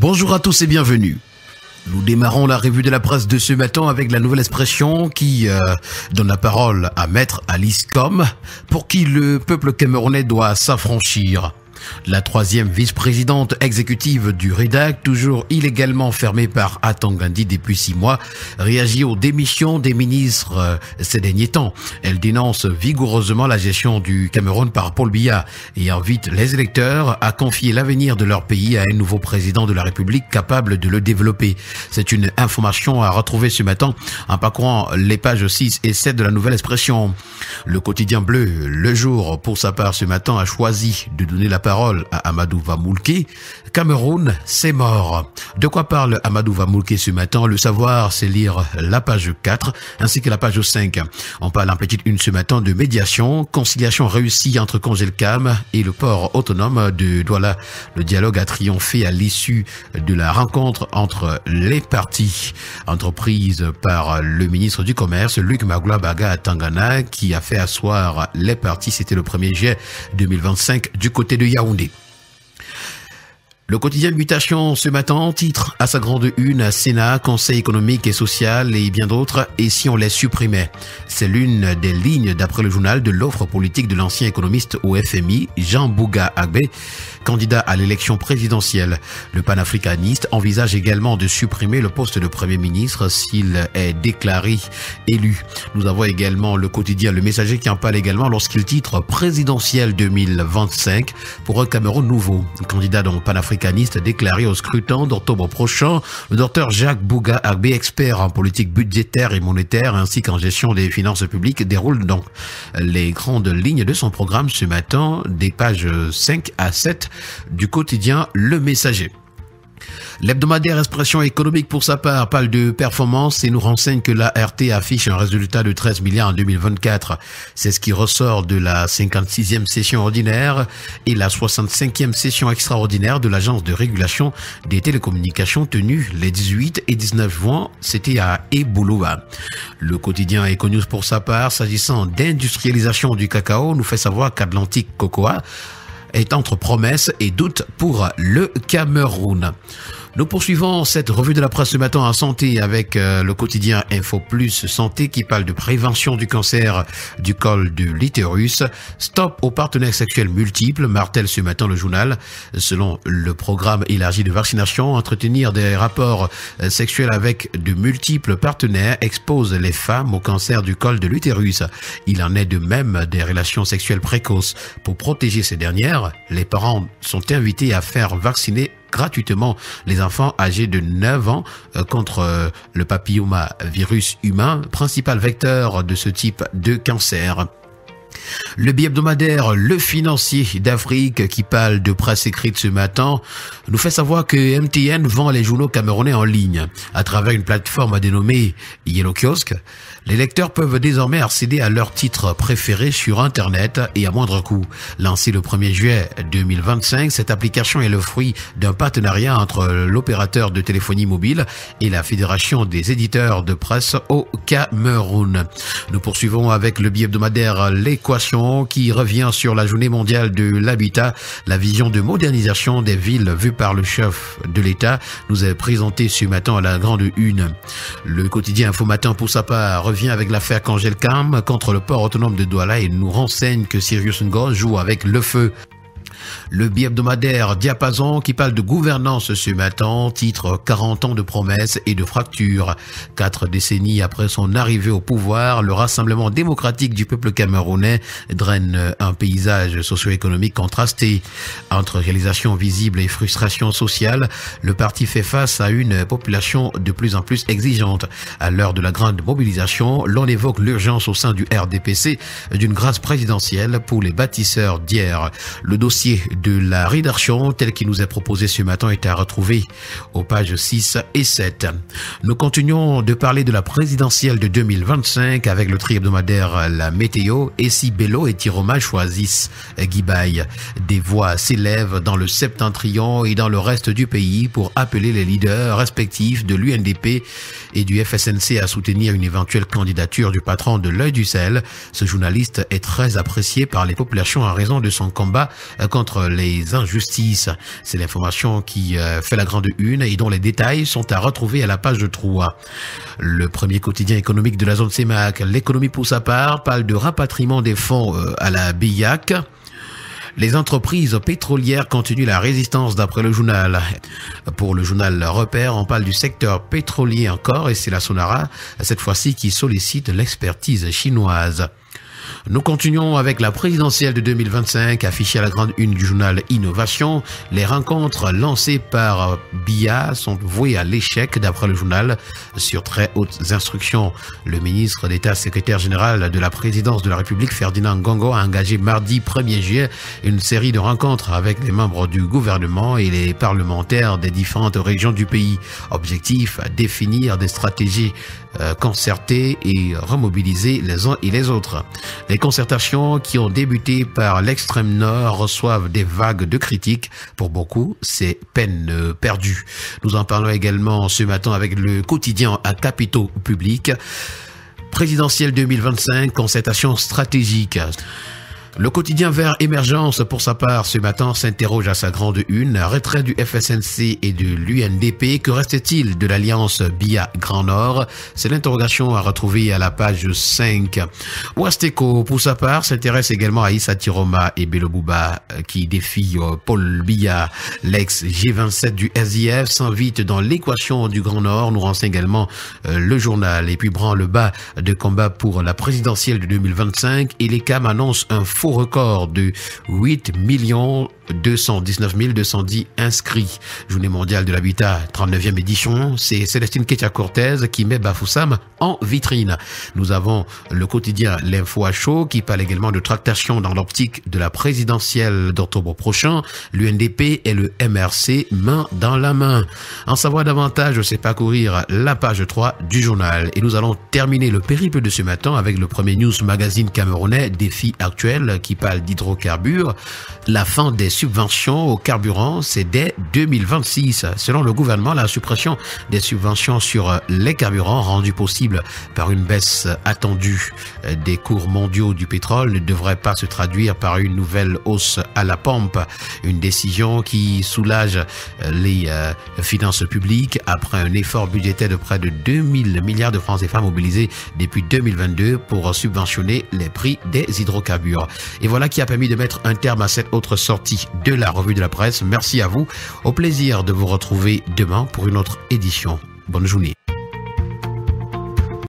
Bonjour à tous et bienvenue. Nous démarrons la revue de la presse de ce matin avec la nouvelle expression qui donne la parole à Maître Alice Com, pour qui le peuple camerounais doit s'affranchir. La troisième vice-présidente exécutive du REDAC, toujours illégalement fermée par Atangandi depuis 6 mois, réagit aux démissions des ministres ces derniers temps. Elle dénonce vigoureusement la gestion du Cameroun par Paul Biya et invite les électeurs à confier l'avenir de leur pays à un nouveau président de la République capable de le développer. C'est une information à retrouver ce matin en parcourant les pages 6 et 7 de la nouvelle expression. Le quotidien bleu, Le Jour, pour sa part ce matin, a choisi de donner la parole à Amadou Vamoulke. Cameroun, c'est mort. De quoi parle Amadou Vamoulke ce matin? Le savoir, c'est lire la page 4 ainsi que la page 5. On parle en petite une ce matin de médiation, conciliation réussie entre Congelcam et le port autonome de Douala. Le dialogue a triomphé à l'issue de la rencontre entre les parties. Entreprise par le ministre du Commerce, Luc Magloa-Baga à Tangana, qui a fait asseoir les parties. C'était le 1er juillet 2025 du côté de Yaoundé. Le quotidien Mutation ce matin titre à sa grande une Sénat, Conseil économique et social et bien d'autres, et si on les supprimait. C'est l'une des lignes d'après le journal de l'offre politique de l'ancien économiste au FMI, Jean Bouga Agbé, candidat à l'élection présidentielle. Le panafricaniste envisage également de supprimer le poste de Premier ministre s'il est déclaré élu. Nous avons également le quotidien Le Messager qui en parle également lorsqu'il titre présidentiel 2025 pour un Cameroun nouveau. Candidat donc panafricaniste déclaré au scrutin d'octobre prochain, le docteur Jacques Bouga Agbé, expert en politique budgétaire et monétaire ainsi qu'en gestion des finances publiques, déroule donc les grandes lignes de son programme ce matin des pages 5 à 7 du quotidien Le Messager. L'hebdomadaire Expression économique pour sa part parle de performance et nous renseigne que la RT affiche un résultat de 13 milliards en 2024. C'est ce qui ressort de la 56e session ordinaire et la 65e session extraordinaire de l'Agence de régulation des télécommunications tenue les 18 et 19 juin. C'était à Ebouloua. Le quotidien Econews pour sa part, s'agissant d'industrialisation du cacao, nous fait savoir qu'Atlantic Cocoa est entre promesses et doutes pour le Cameroun. Nous poursuivons cette revue de la presse ce matin en santé avec le quotidien Info Plus Santé qui parle de prévention du cancer du col de l'utérus. Stop aux partenaires sexuels multiples, martèle ce matin le journal. Selon le programme élargi de vaccination, entretenir des rapports sexuels avec de multiples partenaires expose les femmes au cancer du col de l'utérus. Il en est de même des relations sexuelles précoces. Pour protéger ces dernières, les parents sont invités à faire vacciner gratuitement les enfants âgés de 9 ans contre le papillomavirus humain, principal vecteur de ce type de cancer. Le bi-hebdomadaire Le Financier d'Afrique qui parle de presse écrite ce matin nous fait savoir que MTN vend les journaux camerounais en ligne à travers une plateforme dénommée Yellow Kiosk. Les lecteurs peuvent désormais accéder à leurs titres préférés sur Internet et à moindre coût. Lancée le 1er juillet 2025, cette application est le fruit d'un partenariat entre l'opérateur de téléphonie mobile et la Fédération des éditeurs de presse au Cameroun. Nous poursuivons avec le bi-hebdomadaire L'Équation qui revient sur la journée mondiale de l'habitat. La vision de modernisation des villes vue par le chef de l'État nous est présentée ce matin à la grande une. Le quotidien Info Matin pour sa part revient avec l'affaire Congelcam contre le port autonome de Douala et nous renseigne que Sirius Ngo joue avec le feu. Le bi-hebdomadaire Diapason qui parle de gouvernance ce matin, titre 40 ans de promesses et de fractures. 4 décennies après son arrivée au pouvoir, le Rassemblement démocratique du peuple camerounais draine un paysage socio-économique contrasté. Entre réalisations visibles et frustrations sociales, le parti fait face à une population de plus en plus exigeante. À l'heure de la grande mobilisation, l'on évoque l'urgence au sein du RDPC d'une grâce présidentielle pour les bâtisseurs d'hier. Le dossier de la rédaction tel qu'il nous est proposé ce matin est à retrouver aux pages 6 et 7. Nous continuons de parler de la présidentielle de 2025 avec le tri-hebdomadaire La Météo. Essi Bello et Tiroma choisissent Guibaï. Des voix s'élèvent dans le septentrion et dans le reste du pays pour appeler les leaders respectifs de l'UNDP et du FSNC à soutenir une éventuelle candidature du patron de l'Œil du Sahel. Ce journaliste est très apprécié par les populations en raison de son combat contre contre les injustices. C'est l'information qui fait la grande une et dont les détails sont à retrouver à la page 3. Le premier quotidien économique de la zone CEMAC, l'économie pour sa part, parle de rapatriement des fonds à la BIAC. Les entreprises pétrolières continuent la résistance d'après le journal. Pour le journal Repère, on parle du secteur pétrolier encore et c'est la Sonara, cette fois-ci, qui sollicite l'expertise chinoise. Nous continuons avec la présidentielle de 2025, affichée à la grande une du journal Innovation. Les rencontres lancées par BIA sont vouées à l'échec, d'après le journal. Sur très hautes instructions, le ministre d'État, secrétaire général de la présidence de la République, Ferdinand Ngongo, a engagé mardi 1er juillet une série de rencontres avec les membres du gouvernement et les parlementaires des différentes régions du pays. Objectif, définir des stratégies concertées et remobiliser les uns et les autres. Les concertations qui ont débuté par l'extrême nord reçoivent des vagues de critiques. Pour beaucoup, c'est peine perdue. Nous en parlons également ce matin avec le quotidien à capitaux publics. Présidentielle 2025, concertation stratégique. Le quotidien Vert Émergence, pour sa part, ce matin, s'interroge à sa grande une. Retrait du FSNC et de l'UNDP. Que reste-t-il de l'alliance BIA Grand Nord? C'est l'interrogation à retrouver à la page 5. Ouastéco, pour sa part, s'intéresse également à Issa Tiroma et Bello Bouba, qui défient Paul Biya. L'ex-G27 du SIF s'invite dans l'équation du Grand Nord, nous renseigne également le journal. Et puis branle-bas de combat pour la présidentielle de 2025. Et les CAM annoncent un faux record de 8 219 210 inscrits. Journée mondiale de l'habitat, 39e édition. C'est Célestine Ketia-Cortez qui met Bafoussam en vitrine. Nous avons le quotidien L'Info à chaud qui parle également de tractation dans l'optique de la présidentielle d'octobre prochain. L'UNDP et le MRC main dans la main. En savoir davantage, c'est parcourir la page 3 du journal. Et nous allons terminer le périple de ce matin avec le premier news magazine camerounais Défi actuel qui parle d'hydrocarbures. La fin des subventions au carburant, c'est dès 2026. Selon le gouvernement, la suppression des subventions sur les carburants rendue possible par une baisse attendue des cours mondiaux du pétrole ne devrait pas se traduire par une nouvelle hausse à la pompe. Une décision qui soulage les finances publiques après un effort budgétaire de près de 2000 milliards de francs CFA mobilisés depuis 2022 pour subventionner les prix des hydrocarbures. Et voilà qui a permis de mettre un terme à cette autre sortie de la revue de la presse. Merci à vous. Au plaisir de vous retrouver demain pour une autre édition. Bonne journée.